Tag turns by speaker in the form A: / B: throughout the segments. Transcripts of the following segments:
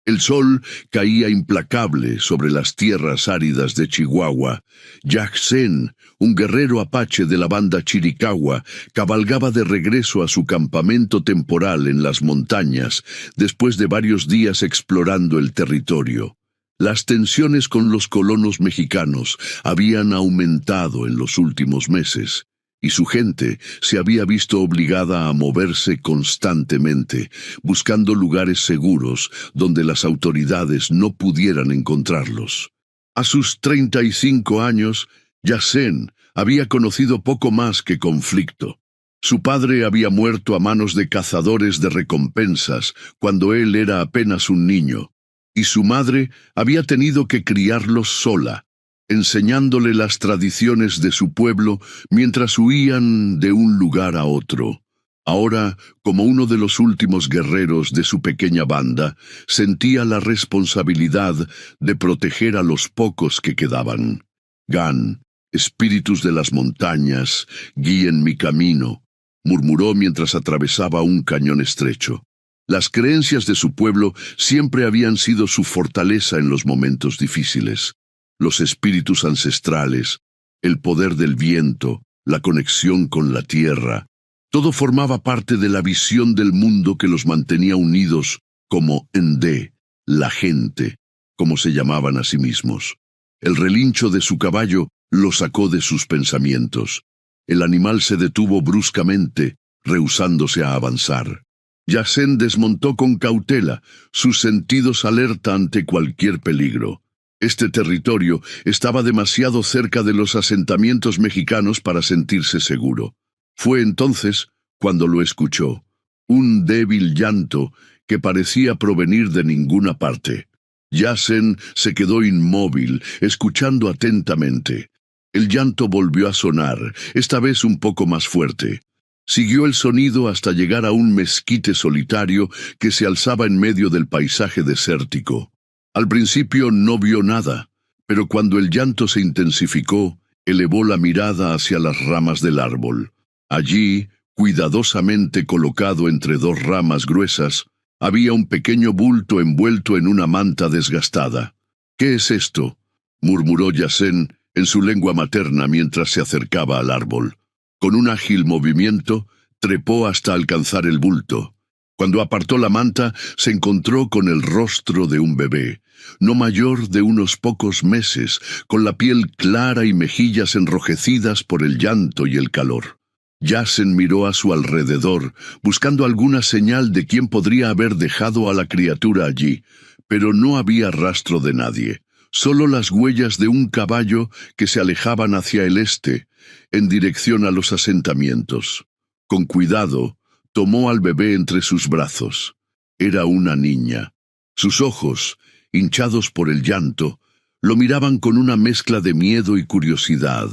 A: El sol caía implacable sobre las tierras áridas de Chihuahua. Yajsen, un guerrero apache de la banda Chiricahua, cabalgaba de regreso a su campamento temporal en las montañas, después de varios días explorando el territorio. Las tensiones con los colonos mexicanos habían aumentado en los últimos meses, y su gente se había visto obligada a moverse constantemente, buscando lugares seguros donde las autoridades no pudieran encontrarlos. A sus 35 años, Yajsen había conocido poco más que conflicto. Su padre había muerto a manos de cazadores de recompensas cuando él era apenas un niño, y su madre había tenido que criarlo sola, enseñándole las tradiciones de su pueblo mientras huían de un lugar a otro. Ahora, como uno de los últimos guerreros de su pequeña banda, sentía la responsabilidad de proteger a los pocos que quedaban. Gan, espíritus de las montañas, guíen mi camino, murmuró mientras atravesaba un cañón estrecho. Las creencias de su pueblo siempre habían sido su fortaleza en los momentos difíciles. Los espíritus ancestrales, el poder del viento, la conexión con la tierra, todo formaba parte de la visión del mundo que los mantenía unidos como Ende, la gente, como se llamaban a sí mismos. El relincho de su caballo lo sacó de sus pensamientos. El animal se detuvo bruscamente, rehusándose a avanzar. Yajsen desmontó con cautela, sus sentidos alerta ante cualquier peligro. Este territorio estaba demasiado cerca de los asentamientos mexicanos para sentirse seguro. Fue entonces cuando lo escuchó, un débil llanto que parecía provenir de ninguna parte. Yajsen se quedó inmóvil, escuchando atentamente. El llanto volvió a sonar, esta vez un poco más fuerte. Siguió el sonido hasta llegar a un mezquite solitario que se alzaba en medio del paisaje desértico. Al principio no vio nada, pero cuando el llanto se intensificó, elevó la mirada hacia las ramas del árbol. Allí, cuidadosamente colocado entre dos ramas gruesas, había un pequeño bulto envuelto en una manta desgastada. «¿Qué es esto?», murmuró Yajsen en su lengua materna mientras se acercaba al árbol. Con un ágil movimiento, trepó hasta alcanzar el bulto. Cuando apartó la manta, se encontró con el rostro de un bebé, no mayor de unos pocos meses, con la piel clara y mejillas enrojecidas por el llanto y el calor. Yajsen miró a su alrededor, buscando alguna señal de quién podría haber dejado a la criatura allí, pero no había rastro de nadie, solo las huellas de un caballo que se alejaban hacia el este, en dirección a los asentamientos. Con cuidado, tomó al bebé entre sus brazos. Era una niña. Sus ojos, hinchados por el llanto, lo miraban con una mezcla de miedo y curiosidad.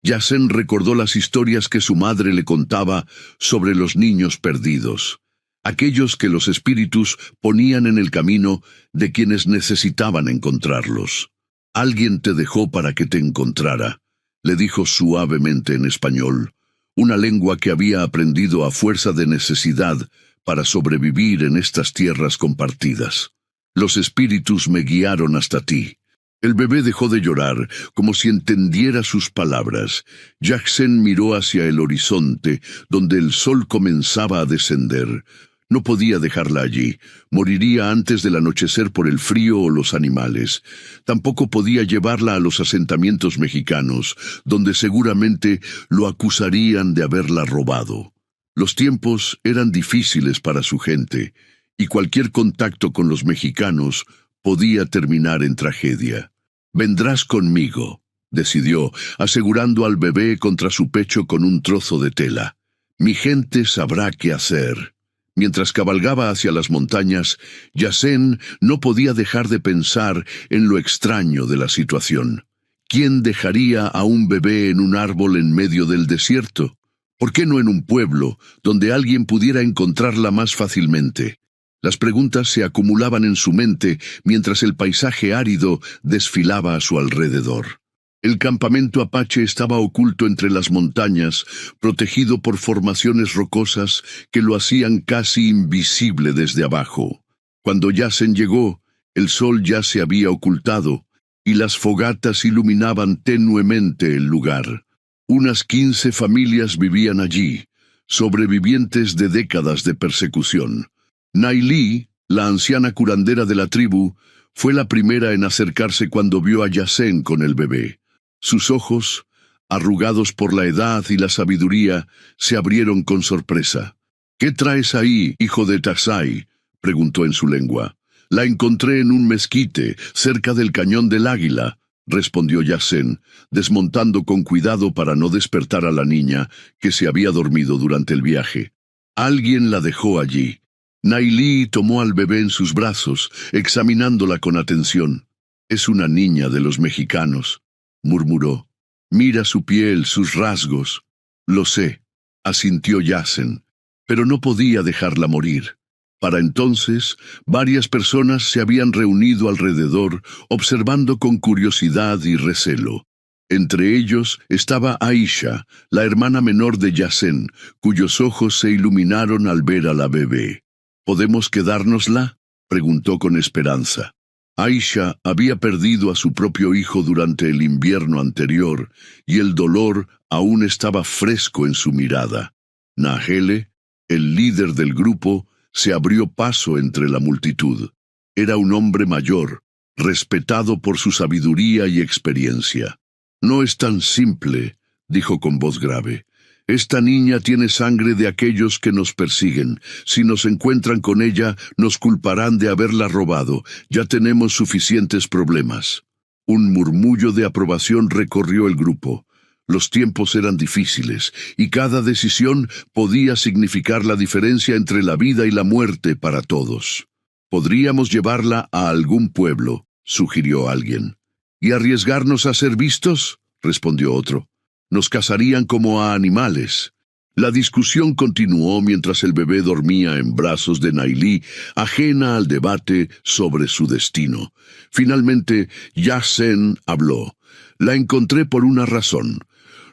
A: Yajsen recordó las historias que su madre le contaba sobre los niños perdidos, aquellos que los espíritus ponían en el camino de quienes necesitaban encontrarlos. «Alguien te dejó para que te encontrara», le dijo suavemente en español, una lengua que había aprendido a fuerza de necesidad para sobrevivir en estas tierras compartidas. «Los espíritus me guiaron hasta ti». El bebé dejó de llorar, como si entendiera sus palabras. Yajsen miró hacia el horizonte, donde el sol comenzaba a descender. No podía dejarla allí. Moriría antes del anochecer por el frío o los animales. Tampoco podía llevarla a los asentamientos mexicanos, donde seguramente lo acusarían de haberla robado. Los tiempos eran difíciles para su gente, y cualquier contacto con los mexicanos podía terminar en tragedia. «Vendrás conmigo», decidió, asegurando al bebé contra su pecho con un trozo de tela. «Mi gente sabrá qué hacer». Mientras cabalgaba hacia las montañas, Yajsen no podía dejar de pensar en lo extraño de la situación. ¿Quién dejaría a un bebé en un árbol en medio del desierto? ¿Por qué no en un pueblo, donde alguien pudiera encontrarla más fácilmente? Las preguntas se acumulaban en su mente mientras el paisaje árido desfilaba a su alrededor. El campamento apache estaba oculto entre las montañas, protegido por formaciones rocosas que lo hacían casi invisible desde abajo. Cuando Yajsen llegó, El sol ya se había ocultado, y las fogatas iluminaban tenuemente el lugar. Unas 15 familias vivían allí, sobrevivientes de décadas de persecución. Nailí, la anciana curandera de la tribu, fue la primera en acercarse cuando vio a Yacén con el bebé. Sus ojos, arrugados por la edad y la sabiduría, se abrieron con sorpresa. «¿Qué traes ahí, hijo de Tasai?», preguntó en su lengua. «La encontré en un mezquite, cerca del Cañón del Águila», respondió Yacén, desmontando con cuidado para no despertar a la niña, que se había dormido durante el viaje. Alguien la dejó allí. Nailí tomó al bebé en sus brazos, examinándola con atención. «Es una niña de los mexicanos», murmuró. «Mira su piel, sus rasgos». «Lo sé», asintió Yacén, pero no podía dejarla morir. Para entonces, varias personas se habían reunido alrededor, observando con curiosidad y recelo. Entre ellos estaba Aisha, la hermana menor de Yacén, cuyos ojos se iluminaron al ver a la bebé. «¿Podemos quedárnosla?», preguntó con esperanza. Aisha había perdido a su propio hijo durante el invierno anterior, y el dolor aún estaba fresco en su mirada. Nahele, el líder del grupo, se abrió paso entre la multitud. Era un hombre mayor, respetado por su sabiduría y experiencia. «No es tan simple», dijo con voz grave. «Esta niña tiene sangre de aquellos que nos persiguen. Si nos encuentran con ella, nos culparán de haberla robado. Ya tenemos suficientes problemas». Un murmullo de aprobación recorrió el grupo. Los tiempos eran difíciles, y cada decisión podía significar la diferencia entre la vida y la muerte para todos. «Podríamos llevarla a algún pueblo», sugirió alguien. «¿Y arriesgarnos a ser vistos?», respondió otro. «Nos cazarían como a animales». La discusión continuó mientras el bebé dormía en brazos de Nailí, ajena al debate sobre su destino. Finalmente, Yacén habló. «La encontré por una razón.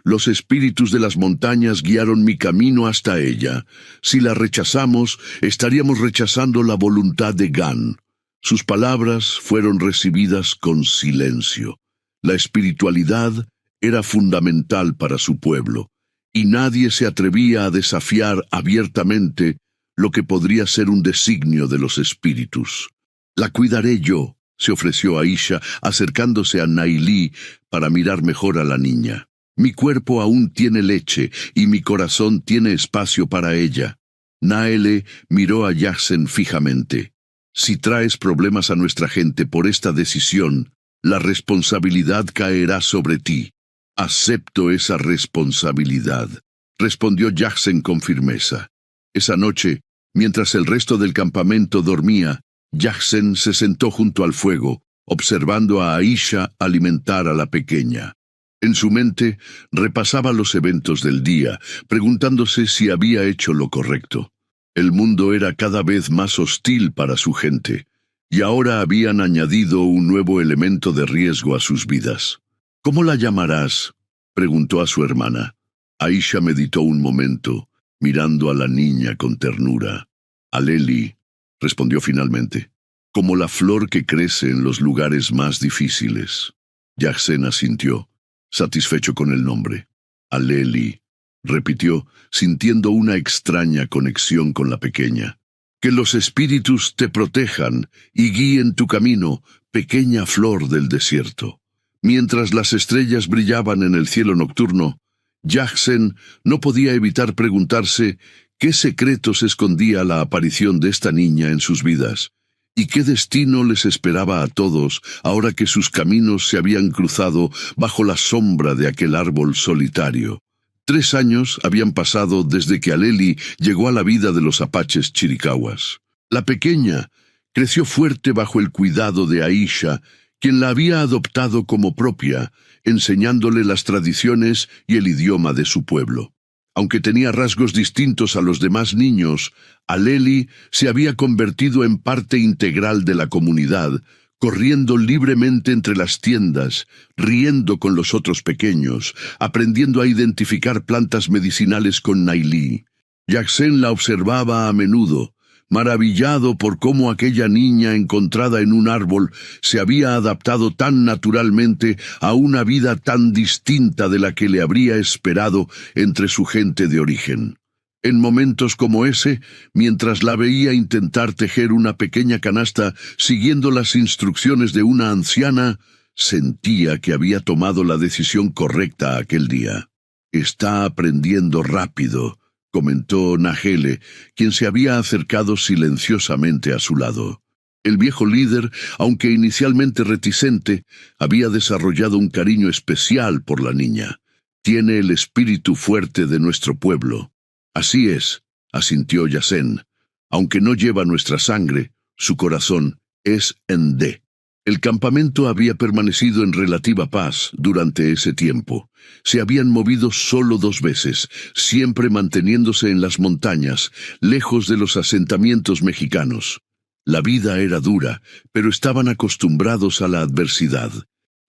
A: Los espíritus de las montañas guiaron mi camino hasta ella. Si la rechazamos, estaríamos rechazando la voluntad de Gan». Sus palabras fueron recibidas con silencio. La espiritualidad era fundamental para su pueblo, y nadie se atrevía a desafiar abiertamente lo que podría ser un designio de los espíritus. «La cuidaré yo», se ofreció Aisha, acercándose a Nailí para mirar mejor a la niña. «Mi cuerpo aún tiene leche, y mi corazón tiene espacio para ella». Naele miró a Yacén fijamente. «Si traes problemas a nuestra gente por esta decisión, la responsabilidad caerá sobre ti». «Acepto esa responsabilidad», respondió Yacén con firmeza. Esa noche, mientras el resto del campamento dormía, Yacén se sentó junto al fuego, observando a Aisha alimentar a la pequeña. En su mente repasaba los eventos del día, preguntándose si había hecho lo correcto. El mundo era cada vez más hostil para su gente, y ahora habían añadido un nuevo elemento de riesgo a sus vidas. «¿Cómo la llamarás?», preguntó a su hermana. Aisha meditó un momento, mirando a la niña con ternura. «Aleli», respondió finalmente, «como la flor que crece en los lugares más difíciles». Yacén asintió, satisfecho con el nombre. «Aleli», repitió, sintiendo una extraña conexión con la pequeña. «Que los espíritus te protejan y guíen tu camino, pequeña flor del desierto». Mientras las estrellas brillaban en el cielo nocturno, Yacén no podía evitar preguntarse qué secretos escondía la aparición de esta niña en sus vidas, y qué destino les esperaba a todos ahora que sus caminos se habían cruzado bajo la sombra de aquel árbol solitario. 3 años habían pasado desde que Aleli llegó a la vida de los apaches chiricahuas. La pequeña creció fuerte bajo el cuidado de Aisha, quien la había adoptado como propia, enseñándole las tradiciones y el idioma de su pueblo. Aunque tenía rasgos distintos a los demás niños, Aleli se había convertido en parte integral de la comunidad, corriendo libremente entre las tiendas, riendo con los otros pequeños, aprendiendo a identificar plantas medicinales con Nailí. Yacén la observaba a menudo, maravillado por cómo aquella niña encontrada en un árbol se había adaptado tan naturalmente a una vida tan distinta de la que le habría esperado entre su gente de origen. En momentos como ese, mientras la veía intentar tejer una pequeña canasta siguiendo las instrucciones de una anciana, sentía que había tomado la decisión correcta aquel día. «Está aprendiendo rápido», comentó Nahele, quien se había acercado silenciosamente a su lado. El viejo líder, aunque inicialmente reticente, había desarrollado un cariño especial por la niña. «Tiene el espíritu fuerte de nuestro pueblo». «Así es», asintió Yasen. «Aunque no lleva nuestra sangre, su corazón es Ndé». El campamento había permanecido en relativa paz durante ese tiempo. Se habían movido solo 2 veces, siempre manteniéndose en las montañas, lejos de los asentamientos mexicanos. La vida era dura, pero estaban acostumbrados a la adversidad.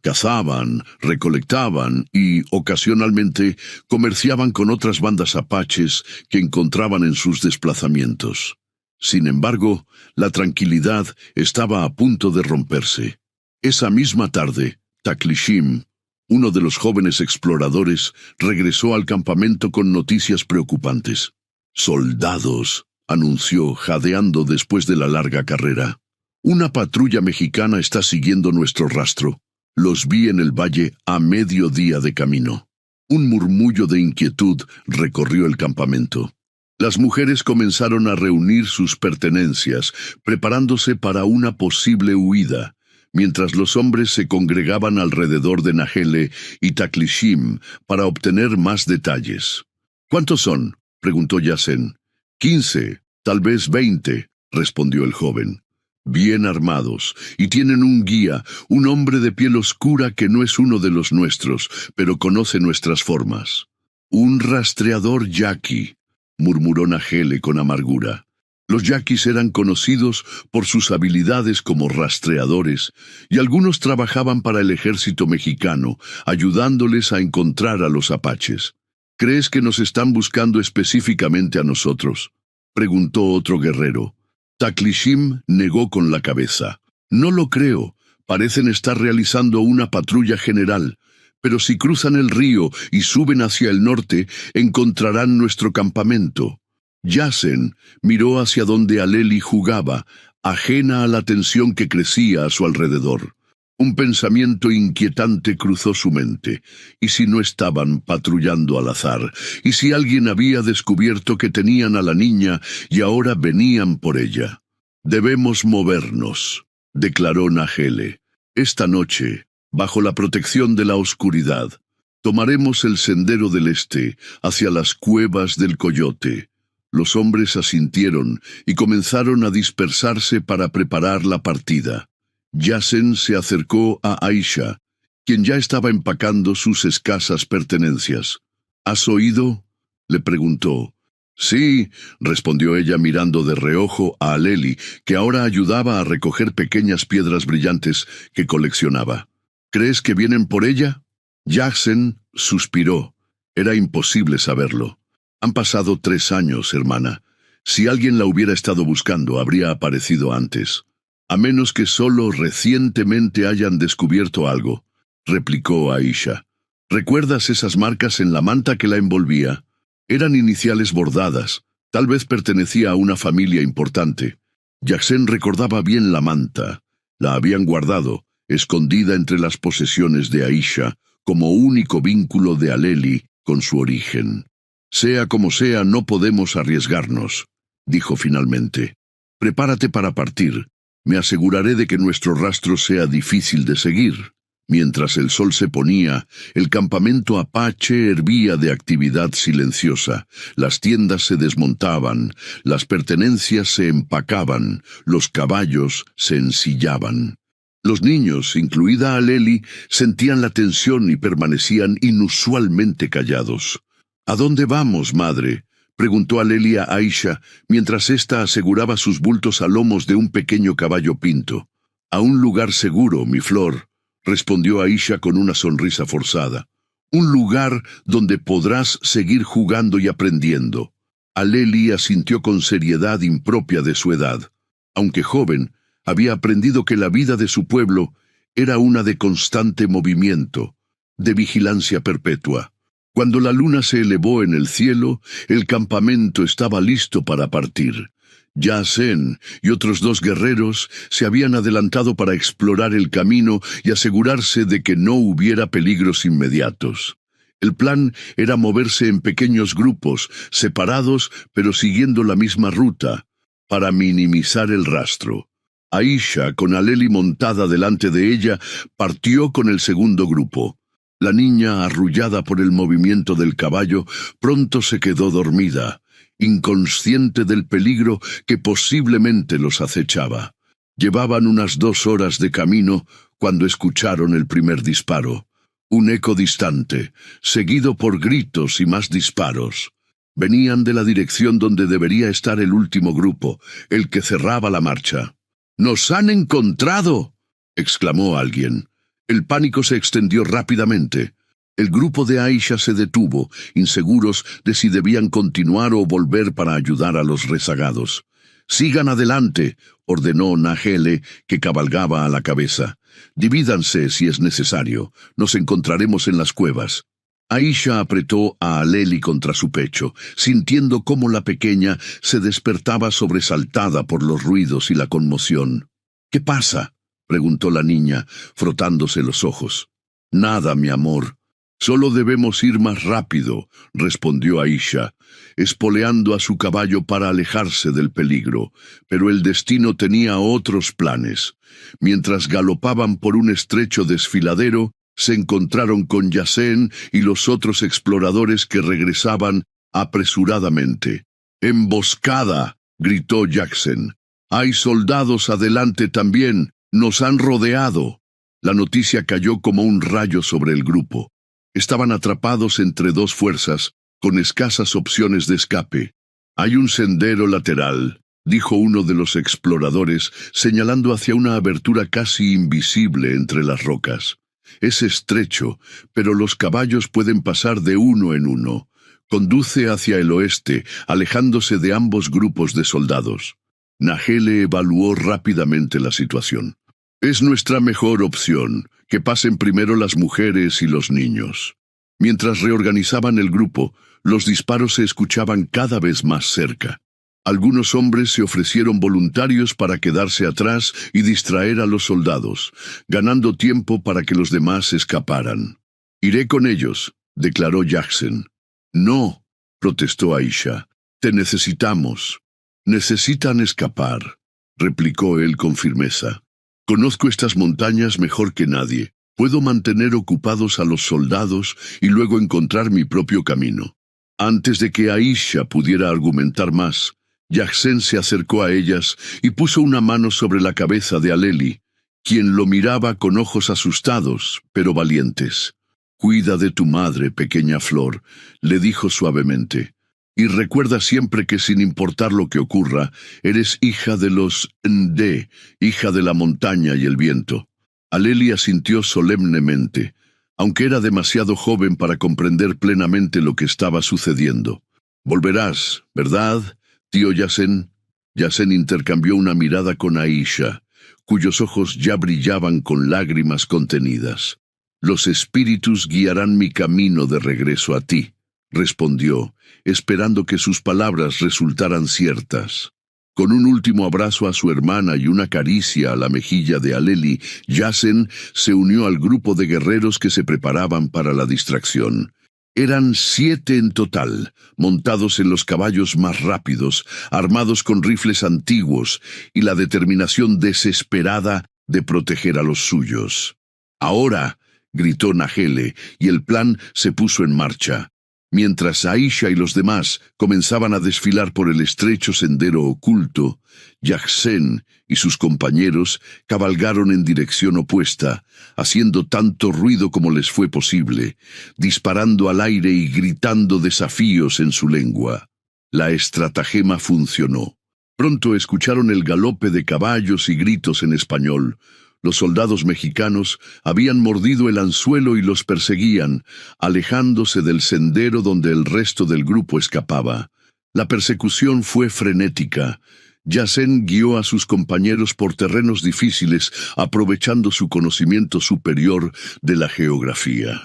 A: Cazaban, recolectaban y, ocasionalmente, comerciaban con otras bandas apaches que encontraban en sus desplazamientos. Sin embargo, la tranquilidad estaba a punto de romperse. Esa misma tarde, Taklishim, uno de los jóvenes exploradores, regresó al campamento con noticias preocupantes. «Soldados», anunció, jadeando después de la larga carrera. «Una patrulla mexicana está siguiendo nuestro rastro. Los vi en el valle a mediodía de camino». Un murmullo de inquietud recorrió el campamento. Las mujeres comenzaron a reunir sus pertenencias, preparándose para una posible huida, mientras los hombres se congregaban alrededor de Nahele y Taklishim para obtener más detalles. «¿Cuántos son?», preguntó Yasen. 15, tal vez 20, respondió el joven. «Bien armados, y tienen un guía, un hombre de piel oscura que no es uno de los nuestros, pero conoce nuestras formas». «Un rastreador yaqui», murmuró Nahele con amargura. Los yaquis eran conocidos por sus habilidades como rastreadores, y algunos trabajaban para el ejército mexicano, ayudándoles a encontrar a los apaches. «¿Crees que nos están buscando específicamente a nosotros?», preguntó otro guerrero. Taklishim negó con la cabeza. «No lo creo. Parecen estar realizando una patrulla general. Pero si cruzan el río y suben hacia el norte, encontrarán nuestro campamento». Yasen miró hacia donde Aleli jugaba, ajena a la tensión que crecía a su alrededor. Un pensamiento inquietante cruzó su mente. ¿Y si no estaban patrullando al azar? ¿Y si alguien había descubierto que tenían a la niña y ahora venían por ella? «Debemos movernos», declaró Nahele. «Esta noche, bajo la protección de la oscuridad, tomaremos el sendero del este hacia las cuevas del Coyote». Los hombres asintieron y comenzaron a dispersarse para preparar la partida. Yasen se acercó a Aisha, quien ya estaba empacando sus escasas pertenencias. «¿Has oído?», le preguntó. «Sí», respondió ella mirando de reojo a Aleli, que ahora ayudaba a recoger pequeñas piedras brillantes que coleccionaba. «¿Crees que vienen por ella?». Yasen suspiró. Era imposible saberlo. «Han pasado 3 años, hermana. Si alguien la hubiera estado buscando, habría aparecido antes. A menos que solo recientemente hayan descubierto algo», replicó Aisha. «¿Recuerdas esas marcas en la manta que la envolvía? Eran iniciales bordadas. Tal vez pertenecía a una familia importante». Yasen recordaba bien la manta. La habían guardado, escondida entre las posesiones de Aisha, como único vínculo de Aleli con su origen. «Sea como sea, no podemos arriesgarnos», dijo finalmente. «Prepárate para partir. Me aseguraré de que nuestro rastro sea difícil de seguir». Mientras el sol se ponía, el campamento apache hervía de actividad silenciosa. Las tiendas se desmontaban, las pertenencias se empacaban, los caballos se ensillaban. Los niños, incluida Aleli, sentían la tensión y permanecían inusualmente callados. «¿A dónde vamos, madre?», preguntó Aleli a Aisha, mientras ésta aseguraba sus bultos a lomos de un pequeño caballo pinto. «A un lugar seguro, mi flor», respondió Aisha con una sonrisa forzada. «Un lugar donde podrás seguir jugando y aprendiendo». Aleli asintió con seriedad impropia de su edad. Aunque joven, había aprendido que la vida de su pueblo era una de constante movimiento, de vigilancia perpetua. Cuando la luna se elevó en el cielo, el campamento estaba listo para partir. Yasen y otros 2 guerreros se habían adelantado para explorar el camino y asegurarse de que no hubiera peligros inmediatos. El plan era moverse en pequeños grupos, separados pero siguiendo la misma ruta, para minimizar el rastro. Aisha, con Aleli montada delante de ella, partió con el segundo grupo. La niña, arrullada por el movimiento del caballo, pronto se quedó dormida, inconsciente del peligro que posiblemente los acechaba. Llevaban unas 2 horas de camino cuando escucharon el primer disparo. Un eco distante, seguido por gritos y más disparos. Venían de la dirección donde debería estar el último grupo, el que cerraba la marcha. «¡Nos han encontrado!», exclamó alguien. El pánico se extendió rápidamente. El grupo de Aisha se detuvo, inseguros de si debían continuar o volver para ayudar a los rezagados. «¡Sigan adelante!», ordenó Nahele, que cabalgaba a la cabeza. «Divídanse si es necesario. Nos encontraremos en las cuevas». Aisha apretó a Aleli contra su pecho, sintiendo cómo la pequeña se despertaba sobresaltada por los ruidos y la conmoción. «¿Qué pasa?», preguntó la niña, frotándose los ojos. «Nada, mi amor. Solo debemos ir más rápido», respondió Aisha, espoleando a su caballo para alejarse del peligro, pero el destino tenía otros planes. Mientras galopaban por un estrecho desfiladero, se encontraron con Yasen y los otros exploradores que regresaban apresuradamente. «¡Emboscada!», gritó Jackson. «¡Hay soldados adelante también! ¡Nos han rodeado!». La noticia cayó como un rayo sobre el grupo. Estaban atrapados entre 2 fuerzas, con escasas opciones de escape. «Hay un sendero lateral», dijo uno de los exploradores, señalando hacia una abertura casi invisible entre las rocas. «Es estrecho, pero los caballos pueden pasar de uno en uno. Conduce hacia el oeste, alejándose de ambos grupos de soldados». Nahele evaluó rápidamente la situación. «Es nuestra mejor opción, que pasen primero las mujeres y los niños». Mientras reorganizaban el grupo, los disparos se escuchaban cada vez más cerca. Algunos hombres se ofrecieron voluntarios para quedarse atrás y distraer a los soldados, ganando tiempo para que los demás escaparan. «Iré con ellos», declaró Jackson. «No», protestó Aisha. «Te necesitamos». «Necesitan escapar», replicó él con firmeza. «Conozco estas montañas mejor que nadie. Puedo mantener ocupados a los soldados y luego encontrar mi propio camino». Antes de que Aisha pudiera argumentar más, Jackson se acercó a ellas y puso una mano sobre la cabeza de Aleli, quien lo miraba con ojos asustados, pero valientes. «Cuida de tu madre, pequeña flor», le dijo suavemente. «Y recuerda siempre que sin importar lo que ocurra, eres hija de los Nde, hija de la montaña y el viento». Aleli asintió solemnemente, aunque era demasiado joven para comprender plenamente lo que estaba sucediendo. «Volverás, ¿verdad, tío Yasen?» Yasen intercambió una mirada con Aisha, cuyos ojos ya brillaban con lágrimas contenidas. «Los espíritus guiarán mi camino de regreso a ti», respondió, esperando que sus palabras resultaran ciertas. Con un último abrazo a su hermana y una caricia a la mejilla de Aleli, Yasen se unió al grupo de guerreros que se preparaban para la distracción. Eran 7 en total, montados en los caballos más rápidos, armados con rifles antiguos y la determinación desesperada de proteger a los suyos. «Ahora», gritó Nahele, y el plan se puso en marcha. Mientras Aisha y los demás comenzaban a desfilar por el estrecho sendero oculto, Jackson y sus compañeros cabalgaron en dirección opuesta, haciendo tanto ruido como les fue posible, disparando al aire y gritando desafíos en su lengua. La estratagema funcionó. Pronto escucharon el galope de caballos y gritos en español. Los soldados mexicanos habían mordido el anzuelo y los perseguían, alejándose del sendero donde el resto del grupo escapaba. La persecución fue frenética. Yassen guió a sus compañeros por terrenos difíciles, aprovechando su conocimiento superior de la geografía.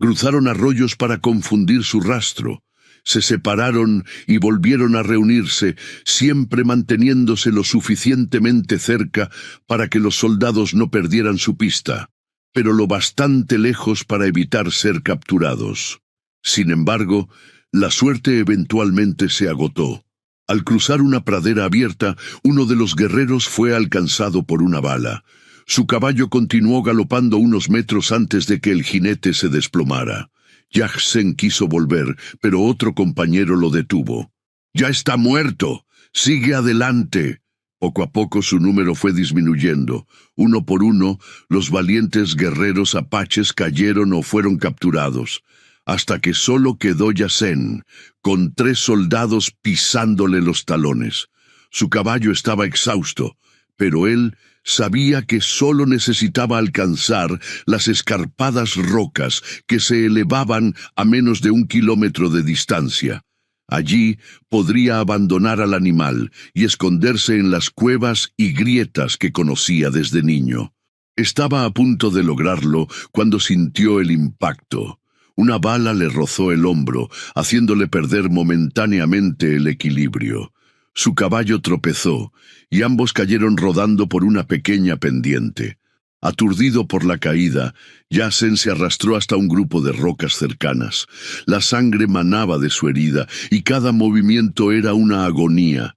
A: Cruzaron arroyos para confundir su rastro. Se separaron y volvieron a reunirse, siempre manteniéndose lo suficientemente cerca para que los soldados no perdieran su pista, pero lo bastante lejos para evitar ser capturados. Sin embargo, la suerte eventualmente se agotó. Al cruzar una pradera abierta, uno de los guerreros fue alcanzado por una bala. Su caballo continuó galopando unos metros antes de que el jinete se desplomara. Yassen quiso volver, pero otro compañero lo detuvo. «¡Ya está muerto! ¡Sigue adelante!». Poco a poco su número fue disminuyendo. Uno por uno, los valientes guerreros apaches cayeron o fueron capturados, hasta que solo quedó Yassen, con 3 soldados pisándole los talones. Su caballo estaba exhausto, pero él sabía que solo necesitaba alcanzar las escarpadas rocas que se elevaban a menos de 1 kilómetro de distancia. Allí podría abandonar al animal y esconderse en las cuevas y grietas que conocía desde niño. Estaba a punto de lograrlo cuando sintió el impacto. Una bala le rozó el hombro, haciéndole perder momentáneamente el equilibrio. Su caballo tropezó, y ambos cayeron rodando por una pequeña pendiente. Aturdido por la caída, Yassen se arrastró hasta un grupo de rocas cercanas. La sangre manaba de su herida, y cada movimiento era una agonía.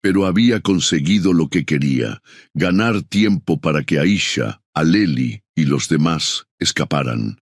A: Pero había conseguido lo que quería: ganar tiempo para que Aisha, Aleli y los demás escaparan.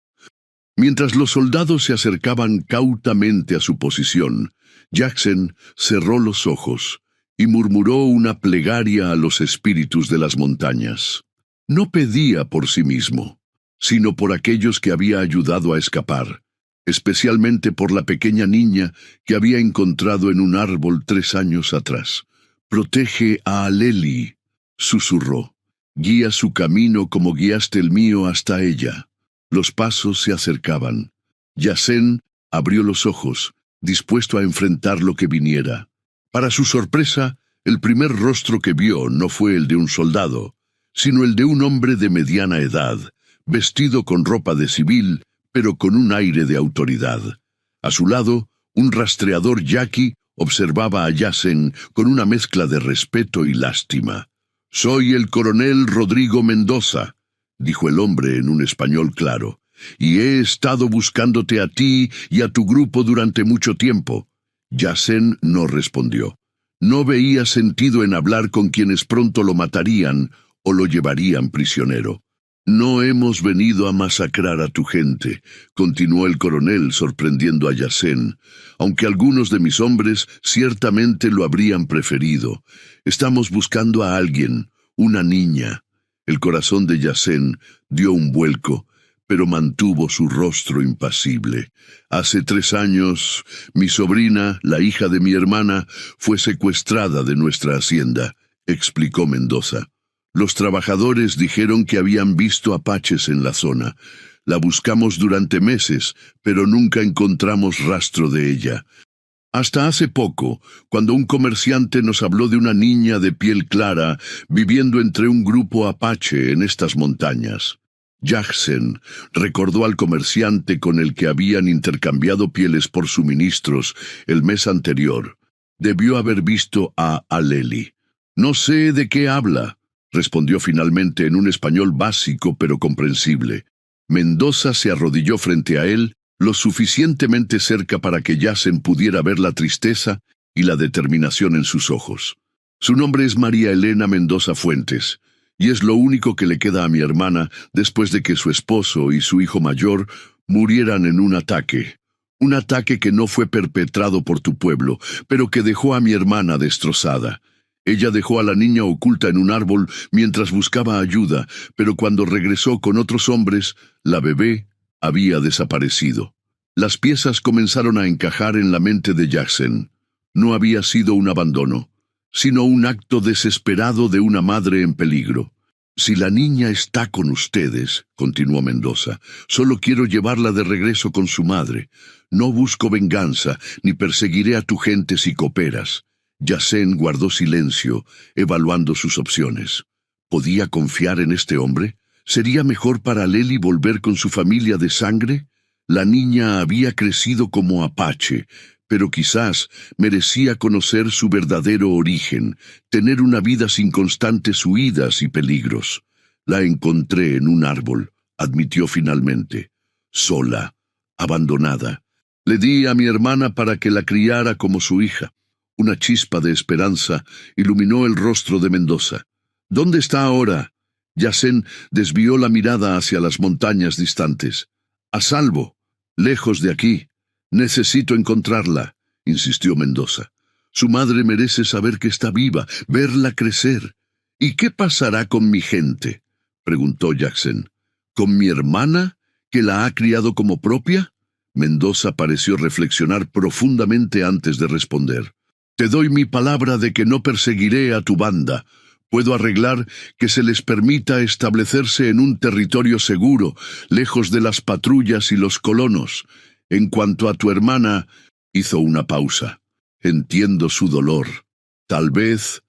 A: Mientras los soldados se acercaban cautamente a su posición, Yassen cerró los ojos y murmuró una plegaria a los espíritus de las montañas. No pedía por sí mismo, sino por aquellos que había ayudado a escapar, especialmente por la pequeña niña que había encontrado en un árbol 3 años atrás. «Protege a Aleli», susurró. «Guía su camino como guiaste el mío hasta ella». Los pasos se acercaban. Yassen abrió los ojos, dispuesto a enfrentar lo que viniera. Para su sorpresa, el primer rostro que vio no fue el de un soldado, sino el de un hombre de mediana edad, vestido con ropa de civil, pero con un aire de autoridad. A su lado, un rastreador yaqui observaba a Yassen con una mezcla de respeto y lástima. «Soy el coronel Rodrigo Mendoza», dijo el hombre en un español claro, «y he estado buscándote a ti y a tu grupo durante mucho tiempo». Yassen no respondió. No veía sentido en hablar con quienes pronto lo matarían o lo llevarían prisionero. «No hemos venido a masacrar a tu gente», continuó el coronel sorprendiendo a Yassen, «aunque algunos de mis hombres ciertamente lo habrían preferido. Estamos buscando a alguien, una niña». El corazón de Yassen dio un vuelco, pero mantuvo su rostro impasible. «Hace 3 años, mi sobrina, la hija de mi hermana, fue secuestrada de nuestra hacienda», explicó Mendoza. «Los trabajadores dijeron que habían visto apaches en la zona. La buscamos durante meses, pero nunca encontramos rastro de ella. Hasta hace poco, cuando un comerciante nos habló de una niña de piel clara viviendo entre un grupo apache en estas montañas». Yassen recordó al comerciante con el que habían intercambiado pieles por suministros el mes anterior. Debió haber visto a Aleli. «No sé de qué habla», respondió finalmente en un español básico pero comprensible. Mendoza se arrodilló frente a él, lo suficientemente cerca para que Yassen pudiera ver la tristeza y la determinación en sus ojos. «Su nombre es María Elena Mendoza Fuentes, y es lo único que le queda a mi hermana después de que su esposo y su hijo mayor murieran en un ataque que no fue perpetrado por tu pueblo, pero que dejó a mi hermana destrozada. Ella dejó a la niña oculta en un árbol mientras buscaba ayuda, pero cuando regresó con otros hombres, la bebé había desaparecido». Las piezas comenzaron a encajar en la mente de Yassen. No había sido un abandono, sino un acto desesperado de una madre en peligro. Si la niña está con ustedes, continuó Mendoza, solo quiero llevarla de regreso con su madre. No busco venganza, ni perseguiré a tu gente si cooperas. Yacén guardó silencio, evaluando sus opciones. ¿Podía confiar en este hombre? ¿Sería mejor para Lely volver con su familia de sangre? La niña había crecido como apache, pero quizás merecía conocer su verdadero origen, tener una vida sin constantes huidas y peligros. La encontré en un árbol, admitió finalmente, sola, abandonada. Le di a mi hermana para que la criara como su hija. Una chispa de esperanza iluminó el rostro de Mendoza. ¿Dónde está ahora? Yacén desvió la mirada hacia las montañas distantes. A salvo, lejos de aquí. Necesito encontrarla, insistió Mendoza. Su madre merece saber que está viva, verla crecer. ¿Y qué pasará con mi gente?, preguntó Jackson. ¿Con mi hermana, que la ha criado como propia? Mendoza pareció reflexionar profundamente antes de responder. Te doy mi palabra de que no perseguiré a tu banda. Puedo arreglar que se les permita establecerse en un territorio seguro, lejos de las patrullas y los colonos. En cuanto a tu hermana, hizo una pausa. Entiendo su dolor. Tal vez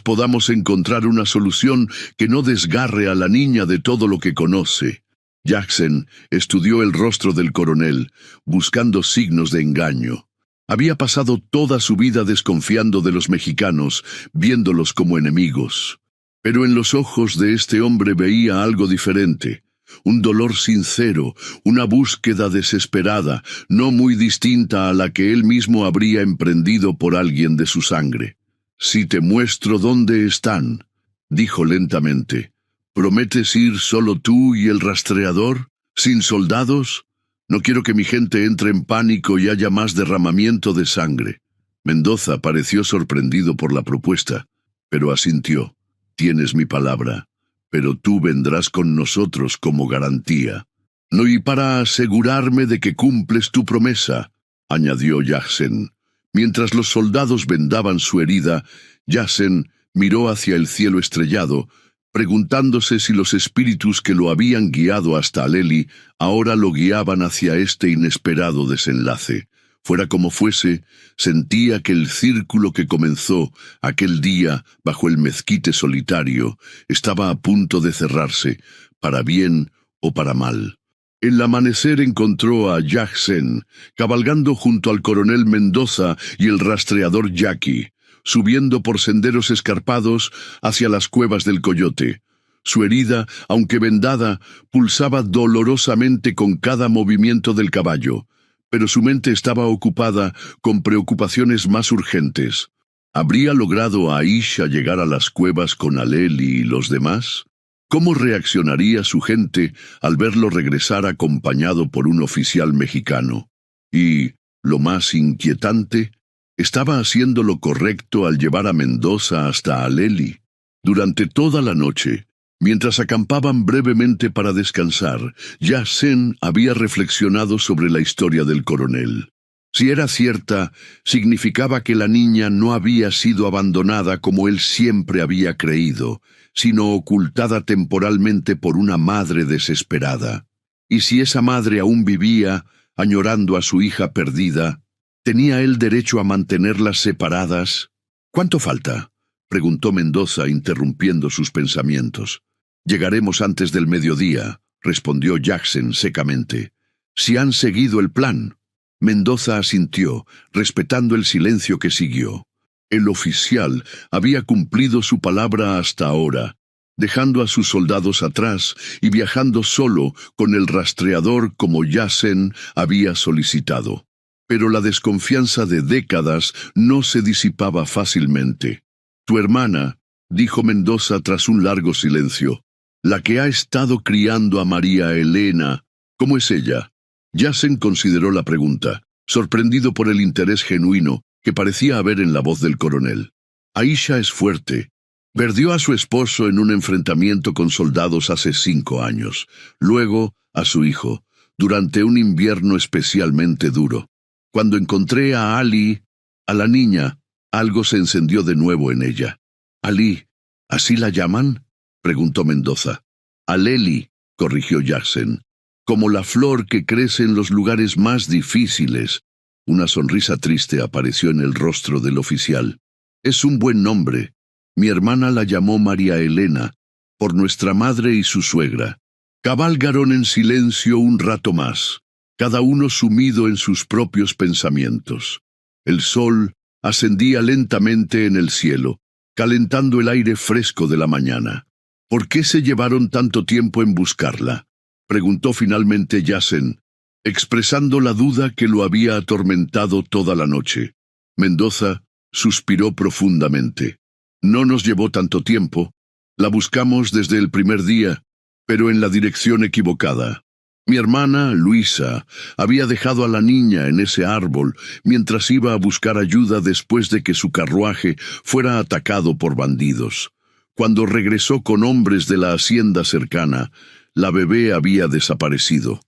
A: podamos encontrar una solución que no desgarre a la niña de todo lo que conoce. Jackson estudió el rostro del coronel, buscando signos de engaño. Había pasado toda su vida desconfiando de los mexicanos, viéndolos como enemigos. Pero en los ojos de este hombre veía algo diferente. Un dolor sincero, una búsqueda desesperada, no muy distinta a la que él mismo habría emprendido por alguien de su sangre. «Si te muestro dónde están», dijo lentamente, «¿prometes ir solo tú y el rastreador? ¿Sin soldados? No quiero que mi gente entre en pánico y haya más derramamiento de sangre». Mendoza pareció sorprendido por la propuesta, pero asintió. «Tienes mi palabra, pero tú vendrás con nosotros como garantía. No, y para asegurarme de que cumples tu promesa», añadió Jackson. Mientras los soldados vendaban su herida, Jackson miró hacia el cielo estrellado, preguntándose si los espíritus que lo habían guiado hasta Lely ahora lo guiaban hacia este inesperado desenlace. Fuera como fuese, sentía que el círculo que comenzó aquel día bajo el mezquite solitario estaba a punto de cerrarse, para bien o para mal. El amanecer encontró a Jackson cabalgando junto al coronel Mendoza y el rastreador Jackie, subiendo por senderos escarpados hacia las cuevas del Coyote. Su herida, aunque vendada, pulsaba dolorosamente con cada movimiento del caballo, pero su mente estaba ocupada con preocupaciones más urgentes. ¿Habría logrado Aisha llegar a las cuevas con Aleli y los demás? ¿Cómo reaccionaría su gente al verlo regresar acompañado por un oficial mexicano? Y, lo más inquietante, estaba haciendo lo correcto al llevar a Mendoza hasta Aleli. Durante toda la noche, mientras acampaban brevemente para descansar, Jackson había reflexionado sobre la historia del coronel. Si era cierta, significaba que la niña no había sido abandonada como él siempre había creído, sino ocultada temporalmente por una madre desesperada. Y si esa madre aún vivía, añorando a su hija perdida, ¿tenía él derecho a mantenerlas separadas? «¿Cuánto falta?», preguntó Mendoza, interrumpiendo sus pensamientos. «Llegaremos antes del mediodía», respondió Jackson secamente. «Si han seguido el plan». Mendoza asintió, respetando el silencio que siguió. El oficial había cumplido su palabra hasta ahora, dejando a sus soldados atrás y viajando solo con el rastreador como Jackson había solicitado. Pero la desconfianza de décadas no se disipaba fácilmente. «Tu hermana», dijo Mendoza tras un largo silencio, «la que ha estado criando a María Elena, ¿cómo es ella?». Jackson consideró la pregunta, sorprendido por el interés genuino que parecía haber en la voz del coronel. «Aisha es fuerte. Perdió a su esposo en un enfrentamiento con soldados hace 5 años, luego a su hijo, durante un invierno especialmente duro. Cuando encontré a Ali, a la niña, algo se encendió de nuevo en ella». «Ali, ¿así la llaman?». preguntó Mendoza. Aleli, corrigió Jackson. Como la flor que crece en los lugares más difíciles. Una sonrisa triste apareció en el rostro del oficial. Es un buen nombre. Mi hermana la llamó María Elena, por nuestra madre y su suegra. Cabalgaron en silencio un rato más, cada uno sumido en sus propios pensamientos. El sol ascendía lentamente en el cielo, calentando el aire fresco de la mañana. ¿Por qué se llevaron tanto tiempo en buscarla?, preguntó finalmente Jackson, expresando la duda que lo había atormentado toda la noche. Mendoza suspiró profundamente. No nos llevó tanto tiempo. La buscamos desde el primer día, pero en la dirección equivocada. Mi hermana, Luisa, había dejado a la niña en ese árbol mientras iba a buscar ayuda después de que su carruaje fuera atacado por bandidos. Cuando regresó con hombres de la hacienda cercana, la bebé había desaparecido.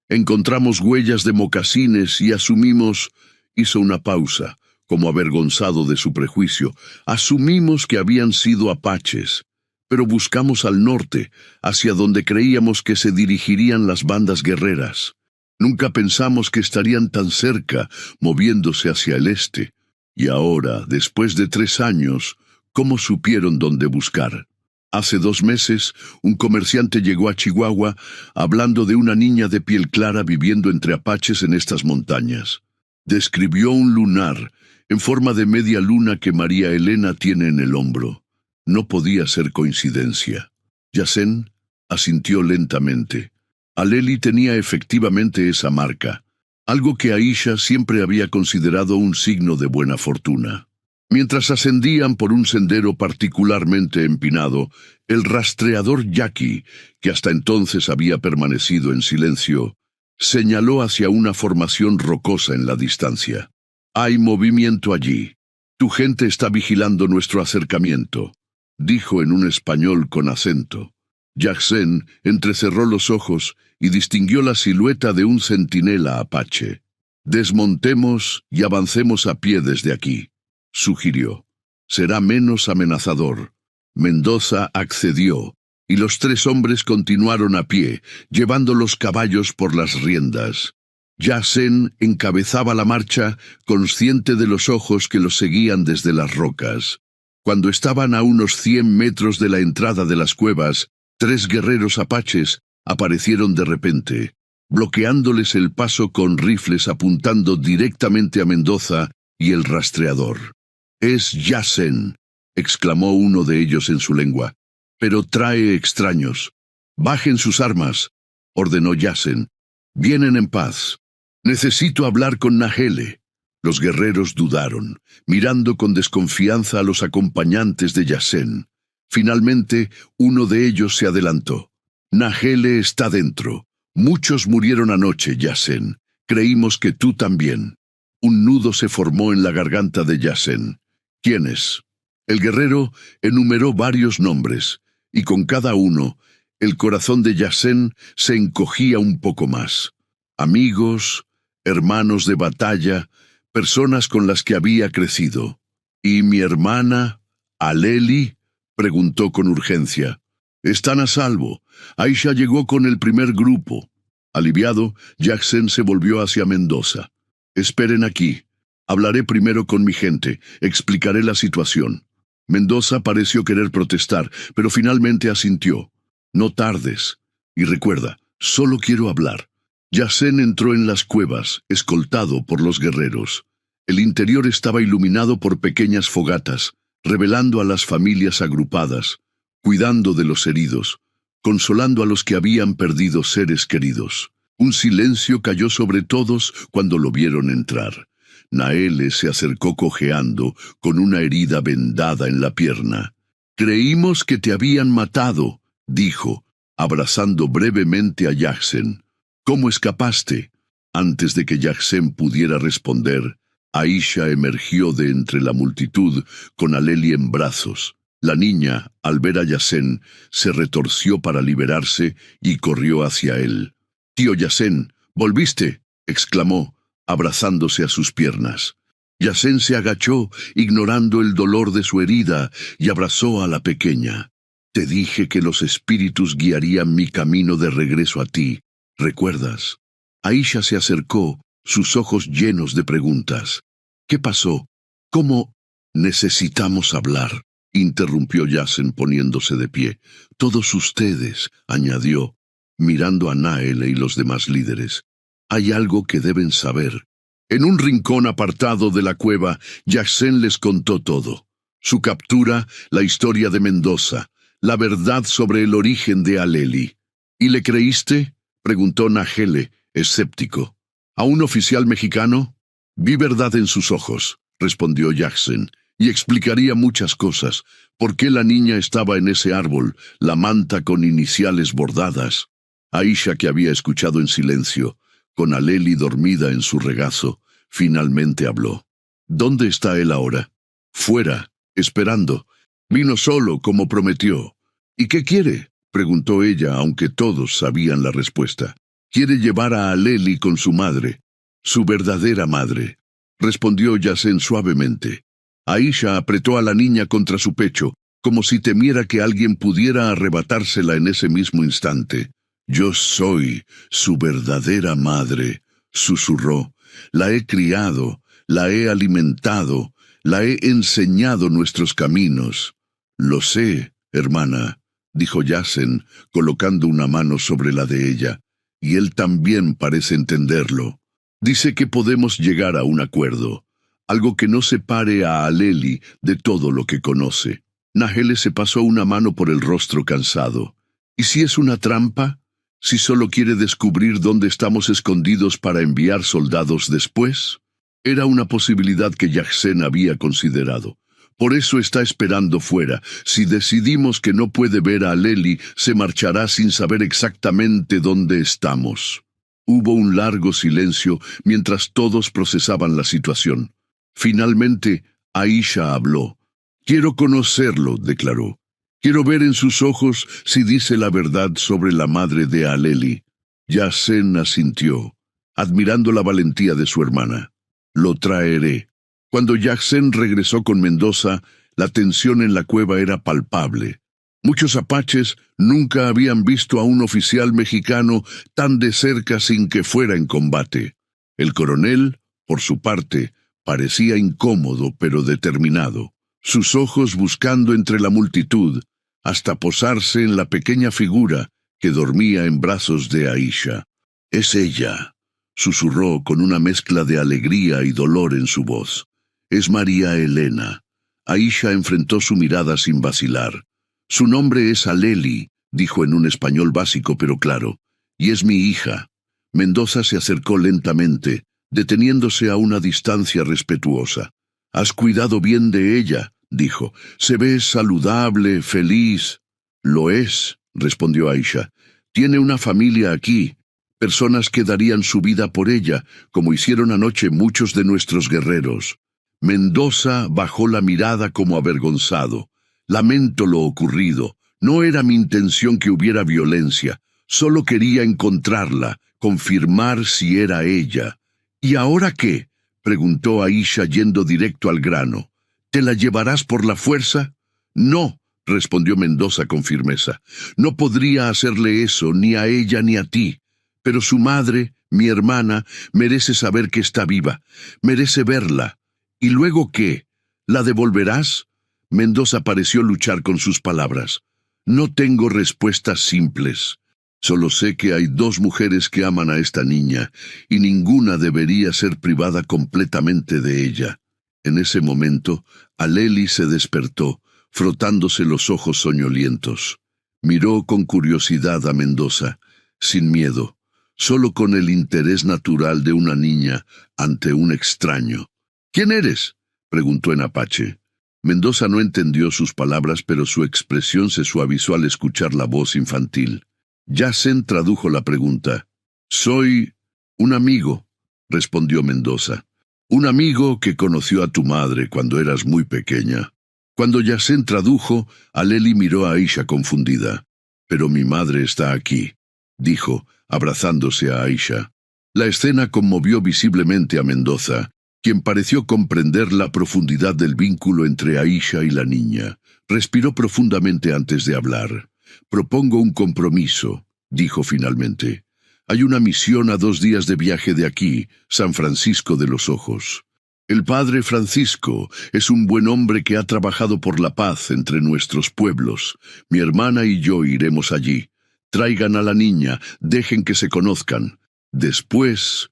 A: Encontramos huellas de mocasines y asumimos... Hizo una pausa, como avergonzado de su prejuicio. Asumimos que habían sido apaches, pero buscamos al norte, hacia donde creíamos que se dirigirían las bandas guerreras. Nunca pensamos que estarían tan cerca, moviéndose hacia el este. Y ahora, después de 3 años, ¿cómo supieron dónde buscar? Hace 2 meses, un comerciante llegó a Chihuahua hablando de una niña de piel clara viviendo entre apaches en estas montañas. Describió un lunar en forma de media luna que María Elena tiene en el hombro. No podía ser coincidencia. Jackson asintió lentamente. Aleli tenía efectivamente esa marca, algo que Aisha siempre había considerado un signo de buena fortuna. Mientras ascendían por un sendero particularmente empinado, el rastreador Jackie, que hasta entonces había permanecido en silencio, señaló hacia una formación rocosa en la distancia. «Hay movimiento allí. Tu gente está vigilando nuestro acercamiento», dijo en un español con acento. Jackson entrecerró los ojos y distinguió la silueta de un centinela apache. «Desmontemos y avancemos a pie desde aquí», sugirió. «Será menos amenazador». Mendoza accedió, y los 3 hombres continuaron a pie, llevando los caballos por las riendas. Jackson encabezaba la marcha, consciente de los ojos que los seguían desde las rocas. Cuando estaban a unos 100 metros de la entrada de las cuevas, 3 guerreros apaches aparecieron de repente, bloqueándoles el paso con rifles apuntando directamente a Mendoza y el rastreador. «Es Jackson», exclamó uno de ellos en su lengua, «pero trae extraños». «Bajen sus armas», ordenó Jackson. «Vienen en paz. Necesito hablar con Nahele». Los guerreros dudaron, mirando con desconfianza a los acompañantes de Jackson. Finalmente, uno de ellos se adelantó. «Nahele está dentro. Muchos murieron anoche, Jackson. Creímos que tú también». Un nudo se formó en la garganta de Jackson. «¿Quiénes?». El guerrero enumeró varios nombres, y con cada uno, el corazón de Jackson se encogía un poco más. Amigos, hermanos de batalla, personas con las que había crecido. «¿Y mi hermana, Aleli?», preguntó con urgencia. «Están a salvo. Aisha llegó con el primer grupo». Aliviado, Jackson se volvió hacia Mendoza. «Esperen aquí. Hablaré primero con mi gente. Explicaré la situación». Mendoza pareció querer protestar, pero finalmente asintió. «No tardes. Y recuerda, solo quiero hablar». Jackson entró en las cuevas, escoltado por los guerreros. El interior estaba iluminado por pequeñas fogatas, revelando a las familias agrupadas, cuidando de los heridos, consolando a los que habían perdido seres queridos. Un silencio cayó sobre todos cuando lo vieron entrar. Nahele se acercó cojeando, con una herida vendada en la pierna. «Creímos que te habían matado», dijo, abrazando brevemente a Jackson. «¿Cómo escapaste?». Antes de que Jackson pudiera responder, Aisha emergió de entre la multitud con Aleli en brazos. La niña, al ver a Jackson, se retorció para liberarse y corrió hacia él. «Tío Jackson, ¿volviste?», exclamó, abrazándose a sus piernas. Jackson se agachó, ignorando el dolor de su herida, y abrazó a la pequeña. Te dije que los espíritus guiarían mi camino de regreso a ti. ¿Recuerdas? Aisha se acercó, sus ojos llenos de preguntas. ¿Qué pasó? ¿Cómo? Necesitamos hablar, interrumpió Yasen poniéndose de pie. Todos ustedes, añadió, mirando a Naele y los demás líderes. Hay algo que deben saber. En un rincón apartado de la cueva, Yasen les contó todo. Su captura, la historia de Mendoza, la verdad sobre el origen de Aleli. ¿Y le creíste?, preguntó Nahele, escéptico. ¿A un oficial mexicano? Vi verdad en sus ojos, respondió Jackson, y explicaría muchas cosas. ¿Por qué la niña estaba en ese árbol, la manta con iniciales bordadas? Aisha, que había escuchado en silencio, con Aleli dormida en su regazo, finalmente habló. ¿Dónde está él ahora? Fuera, esperando. Vino solo, como prometió. ¿Y qué quiere?, preguntó ella, aunque todos sabían la respuesta. Quiere llevar a Aleli con su madre, su verdadera madre, respondió Yasen suavemente. Aisha apretó a la niña contra su pecho, como si temiera que alguien pudiera arrebatársela en ese mismo instante. Yo soy su verdadera madre, susurró. La he criado, la he alimentado, la he enseñado nuestros caminos. Lo sé, hermana, dijo Yasen, colocando una mano sobre la de ella, y él también parece entenderlo. Dice que podemos llegar a un acuerdo, algo que no separe a Aleli de todo lo que conoce. Nahele se pasó una mano por el rostro cansado. ¿Y si es una trampa? ¿Si solo quiere descubrir dónde estamos escondidos para enviar soldados después? Era una posibilidad que Yasen había considerado. Por eso está esperando fuera. Si decidimos que no puede ver a Aleli, se marchará sin saber exactamente dónde estamos. Hubo un largo silencio mientras todos procesaban la situación. Finalmente, Aisha habló. «Quiero conocerlo», declaró. «Quiero ver en sus ojos si dice la verdad sobre la madre de Aleli». Yasen asintió, admirando la valentía de su hermana. «Lo traeré». Cuando Yasen regresó con Mendoza, la tensión en la cueva era palpable. Muchos apaches nunca habían visto a un oficial mexicano tan de cerca sin que fuera en combate. El coronel, por su parte, parecía incómodo pero determinado, sus ojos buscando entre la multitud, hasta posarse en la pequeña figura que dormía en brazos de Aisha. «Es ella», susurró con una mezcla de alegría y dolor en su voz. «Es María Elena». Aisha enfrentó su mirada sin vacilar. «Su nombre es Aleli», dijo en un español básico pero claro, «y es mi hija». Mendoza se acercó lentamente, deteniéndose a una distancia respetuosa. «Has cuidado bien de ella», dijo. «Se ve saludable, feliz». «Lo es», respondió Aisha. «Tiene una familia aquí, personas que darían su vida por ella, como hicieron anoche muchos de nuestros guerreros». Mendoza bajó la mirada como avergonzado. «Lamento lo ocurrido. No era mi intención que hubiera violencia. Solo quería encontrarla, confirmar si era ella». «¿Y ahora qué?», preguntó Aisha yendo directo al grano. «¿Te la llevarás por la fuerza?» «No», respondió Mendoza con firmeza. «No podría hacerle eso ni a ella ni a ti. Pero su madre, mi hermana, merece saber que está viva. Merece verla». «¿Y luego qué? ¿La devolverás?» Mendoza pareció luchar con sus palabras. «No tengo respuestas simples. Solo sé que hay 2 mujeres que aman a esta niña, y ninguna debería ser privada completamente de ella». En ese momento, Aleli se despertó, frotándose los ojos soñolientos. Miró con curiosidad a Mendoza, sin miedo, solo con el interés natural de una niña ante un extraño. «¿Quién eres?», preguntó en apache. Mendoza no entendió sus palabras, pero su expresión se suavizó al escuchar la voz infantil. Yasen tradujo la pregunta. «Soy un amigo», respondió Mendoza. «Un amigo que conoció a tu madre cuando eras muy pequeña». Cuando Yasen tradujo, Aleli miró a Aisha confundida. «Pero mi madre está aquí», dijo, abrazándose a Aisha. La escena conmovió visiblemente a Mendoza, quien pareció comprender la profundidad del vínculo entre Aisha y la niña. Respiró profundamente antes de hablar. «Propongo un compromiso», dijo finalmente. «Hay una misión a 2 días de viaje de aquí, San Francisco de los Ojos. El padre Francisco es un buen hombre que ha trabajado por la paz entre nuestros pueblos. Mi hermana y yo iremos allí. Traigan a la niña, dejen que se conozcan. Después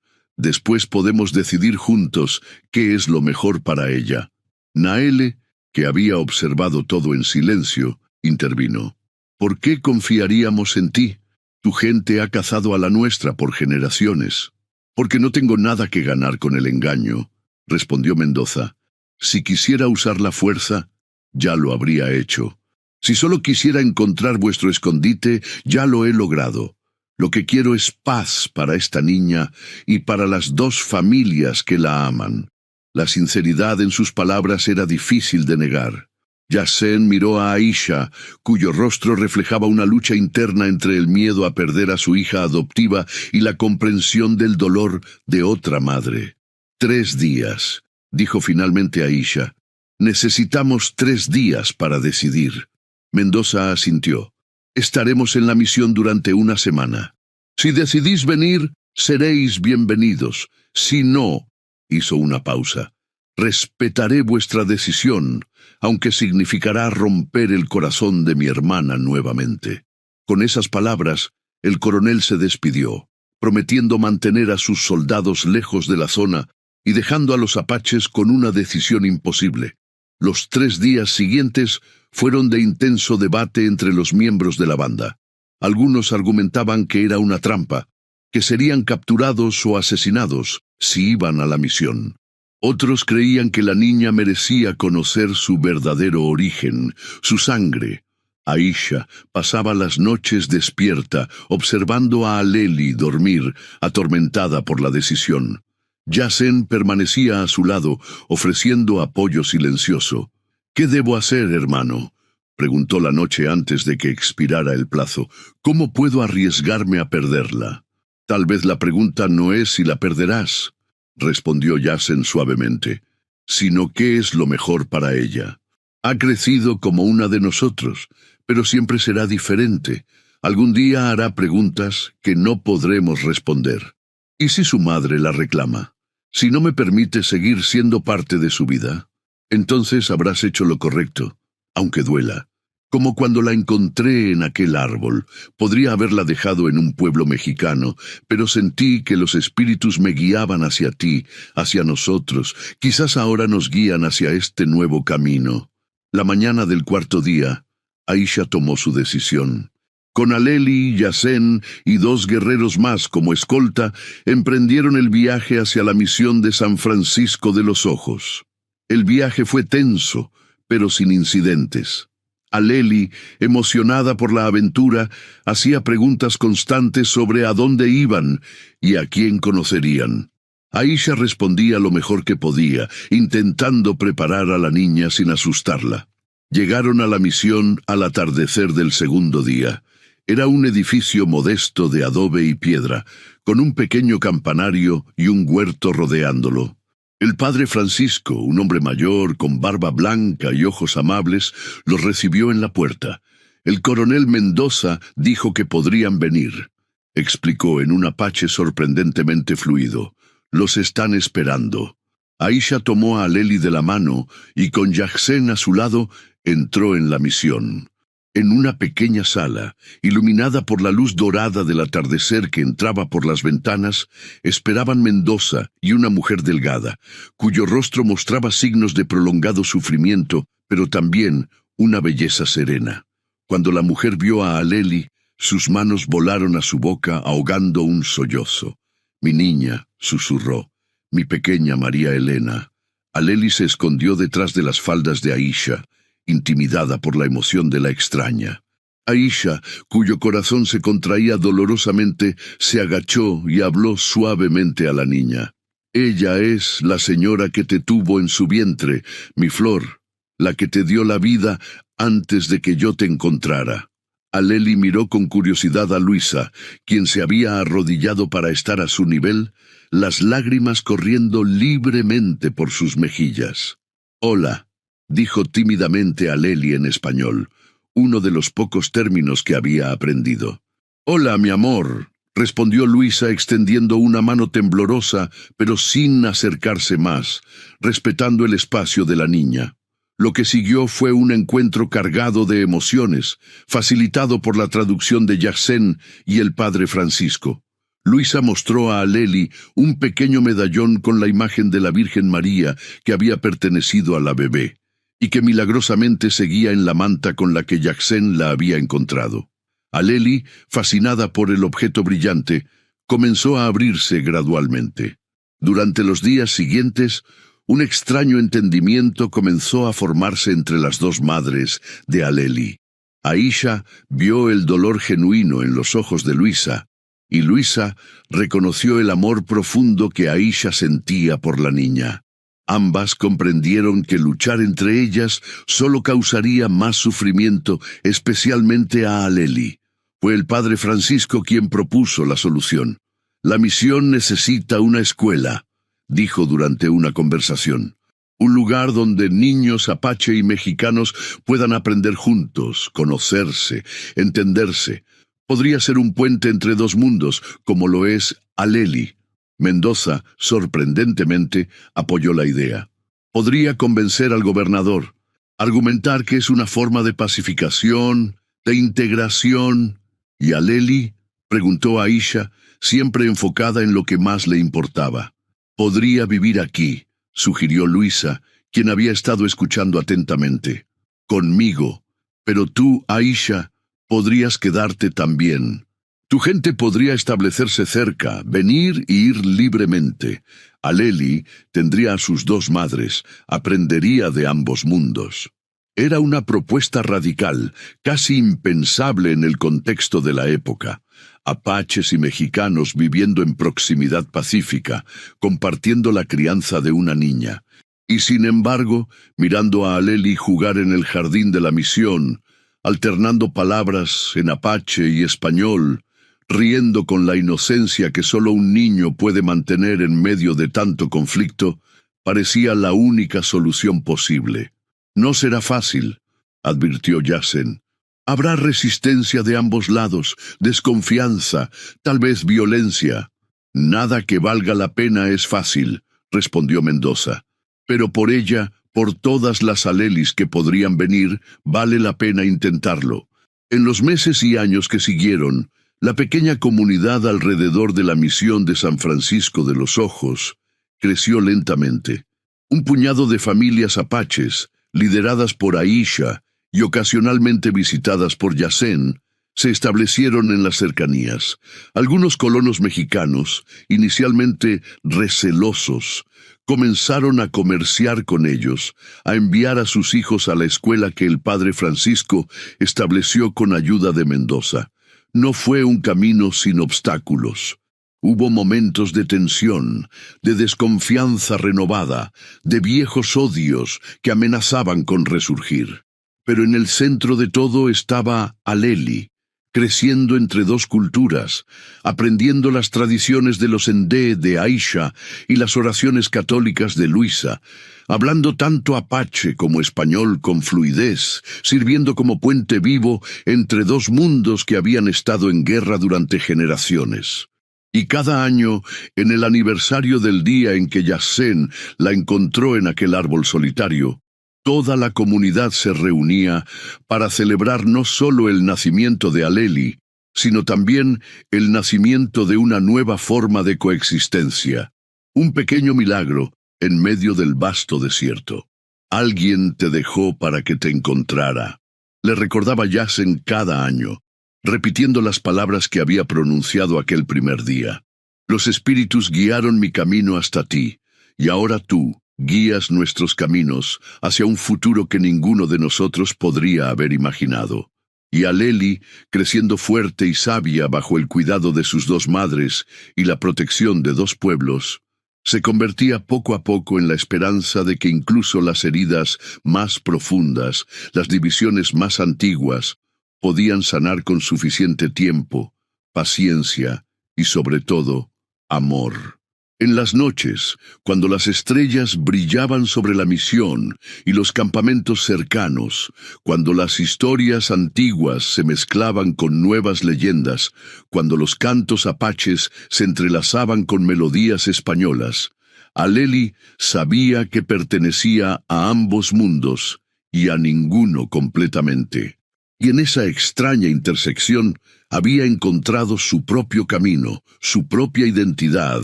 A: podemos decidir juntos qué es lo mejor para ella». Naele, que había observado todo en silencio, intervino. «¿Por qué confiaríamos en ti? Tu gente ha cazado a la nuestra por generaciones». «Porque no tengo nada que ganar con el engaño», respondió Mendoza. «Si quisiera usar la fuerza, ya lo habría hecho. Si solo quisiera encontrar vuestro escondite, ya lo he logrado. Lo que quiero es paz para esta niña y para las 2 familias que la aman». La sinceridad en sus palabras era difícil de negar. Yassen miró a Aisha, cuyo rostro reflejaba una lucha interna entre el miedo a perder a su hija adoptiva y la comprensión del dolor de otra madre. 3 días, dijo finalmente Aisha. «Necesitamos 3 días para decidir». Mendoza asintió. «Estaremos en la misión durante 1 semana. Si decidís venir, seréis bienvenidos. Si no», hizo una pausa, «respetaré vuestra decisión, aunque significará romper el corazón de mi hermana nuevamente». Con esas palabras, el coronel se despidió, prometiendo mantener a sus soldados lejos de la zona y dejando a los apaches con una decisión imposible. Los 3 días siguientes fueron de intenso debate entre los miembros de la banda. Algunos argumentaban que era una trampa, que serían capturados o asesinados si iban a la misión. Otros creían que la niña merecía conocer su verdadero origen, su sangre. Aisha pasaba las noches despierta, observando a Aleli dormir, atormentada por la decisión. Yassen permanecía a su lado, ofreciendo apoyo silencioso. «¿Qué debo hacer, hermano?», preguntó la noche antes de que expirara el plazo. «¿Cómo puedo arriesgarme a perderla?». «Tal vez la pregunta no es si la perderás», respondió Yassen suavemente, «sino qué es lo mejor para ella. Ha crecido como una de nosotros, pero siempre será diferente. Algún día hará preguntas que no podremos responder. ¿Y si su madre la reclama? Si no me permite seguir siendo parte de su vida, entonces habrás hecho lo correcto, aunque duela. Como cuando la encontré en aquel árbol. Podría haberla dejado en un pueblo mexicano, pero sentí que los espíritus me guiaban hacia ti, hacia nosotros. Quizás ahora nos guían hacia este nuevo camino». La mañana del 4.º día, Aisha tomó su decisión. Con Aleli, Yassen y 2 guerreros más como escolta, emprendieron el viaje hacia la misión de San Francisco de los Ojos. El viaje fue tenso, pero sin incidentes. Aleli, emocionada por la aventura, hacía preguntas constantes sobre a dónde iban y a quién conocerían. Aisha respondía lo mejor que podía, intentando preparar a la niña sin asustarla. Llegaron a la misión al atardecer del 2.º día. Era un edificio modesto de adobe y piedra, con un pequeño campanario y un huerto rodeándolo. El padre Francisco, un hombre mayor, con barba blanca y ojos amables, los recibió en la puerta. El coronel Mendoza dijo que podrían venir. Explicó en un apache sorprendentemente fluido. «Los están esperando». Aisha tomó a Aleli de la mano y con Yassen a su lado entró en la misión. En una pequeña sala, iluminada por la luz dorada del atardecer que entraba por las ventanas, esperaban Mendoza y una mujer delgada, cuyo rostro mostraba signos de prolongado sufrimiento, pero también una belleza serena. Cuando la mujer vio a Aleli, sus manos volaron a su boca ahogando un sollozo. «Mi niña», susurró, «mi pequeña María Elena». Aleli se escondió detrás de las faldas de Aisha, intimidada por la emoción de la extraña. Aisha, cuyo corazón se contraía dolorosamente, se agachó y habló suavemente a la niña. «Ella es la señora que te tuvo en su vientre, mi flor, la que te dio la vida antes de que yo te encontrara». Aleli miró con curiosidad a Luisa, quien se había arrodillado para estar a su nivel, las lágrimas corriendo libremente por sus mejillas. «Hola», dijo tímidamente Aleli en español, uno de los pocos términos que había aprendido. «Hola, mi amor», respondió Luisa extendiendo una mano temblorosa, pero sin acercarse más, respetando el espacio de la niña. Lo que siguió fue un encuentro cargado de emociones, facilitado por la traducción de Jacén y el padre Francisco. Luisa mostró a Aleli un pequeño medallón con la imagen de la Virgen María que había pertenecido a la bebé, y que milagrosamente seguía en la manta con la que Jacén la había encontrado. Aleli, fascinada por el objeto brillante, comenzó a abrirse gradualmente. Durante los días siguientes, un extraño entendimiento comenzó a formarse entre las dos madres de Aleli. Aisha vio el dolor genuino en los ojos de Luisa, y Luisa reconoció el amor profundo que Aisha sentía por la niña. Ambas comprendieron que luchar entre ellas solo causaría más sufrimiento, especialmente a Aleli. Fue el padre Francisco quien propuso la solución. «La misión necesita una escuela», dijo durante una conversación. «Un lugar donde niños apache y mexicanos puedan aprender juntos, conocerse, entenderse. Podría ser un puente entre dos mundos, como lo es Aleli». Mendoza, sorprendentemente, apoyó la idea. Podría convencer al gobernador, argumentar que es una forma de pacificación, de integración. ¿Y Aleli?, preguntó Aisha, siempre enfocada en lo que más le importaba. «Podría vivir aquí», sugirió Luisa, quien había estado escuchando atentamente. «Conmigo. Pero tú, Aisha, podrías quedarte también. Tu gente podría establecerse cerca, venir e ir libremente. Aleli tendría a sus dos madres, aprendería de ambos mundos». Era una propuesta radical, casi impensable en el contexto de la época. Apaches y mexicanos viviendo en proximidad pacífica, compartiendo la crianza de una niña. Y sin embargo, mirando a Aleli jugar en el jardín de la misión, alternando palabras en apache y español, riendo con la inocencia que solo un niño puede mantener en medio de tanto conflicto, parecía la única solución posible. «No será fácil», advirtió Jacén. «Habrá resistencia de ambos lados, desconfianza, tal vez violencia». «Nada que valga la pena es fácil», respondió Mendoza. «Pero por ella, por todas las Alelis que podrían venir, vale la pena intentarlo». En los meses y años que siguieron, la pequeña comunidad alrededor de la misión de San Francisco de los Ojos creció lentamente. Un puñado de familias apaches, lideradas por Aisha y ocasionalmente visitadas por Jacén, se establecieron en las cercanías. Algunos colonos mexicanos, inicialmente recelosos, comenzaron a comerciar con ellos, a enviar a sus hijos a la escuela que el padre Francisco estableció con ayuda de Mendoza. No fue un camino sin obstáculos. Hubo momentos de tensión, de desconfianza renovada, de viejos odios que amenazaban con resurgir. Pero en el centro de todo estaba Aleli, creciendo entre dos culturas, aprendiendo las tradiciones de los Endé de Aisha y las oraciones católicas de Luisa, hablando tanto apache como español con fluidez, sirviendo como puente vivo entre dos mundos que habían estado en guerra durante generaciones. Y cada año, en el aniversario del día en que Jacén la encontró en aquel árbol solitario, toda la comunidad se reunía para celebrar no solo el nacimiento de Aleli, sino también el nacimiento de una nueva forma de coexistencia. Un pequeño milagro en medio del vasto desierto. «Alguien te dejó para que te encontrara», le recordaba Jacén cada año, repitiendo las palabras que había pronunciado aquel primer día. «Los espíritus guiaron mi camino hasta ti, y ahora tú guías nuestros caminos hacia un futuro que ninguno de nosotros podría haber imaginado». Y Aleli, creciendo fuerte y sabia bajo el cuidado de sus dos madres y la protección de dos pueblos, se convertía poco a poco en la esperanza de que incluso las heridas más profundas, las divisiones más antiguas, podían sanar con suficiente tiempo, paciencia y, sobre todo, amor. En las noches, cuando las estrellas brillaban sobre la misión y los campamentos cercanos, cuando las historias antiguas se mezclaban con nuevas leyendas, cuando los cantos apaches se entrelazaban con melodías españolas, Aleli sabía que pertenecía a ambos mundos y a ninguno completamente. Y en esa extraña intersección había encontrado su propio camino, su propia identidad,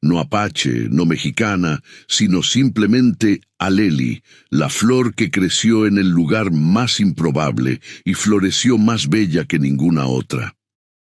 A: no apache, no mexicana, sino simplemente Aleli, la flor que creció en el lugar más improbable y floreció más bella que ninguna otra.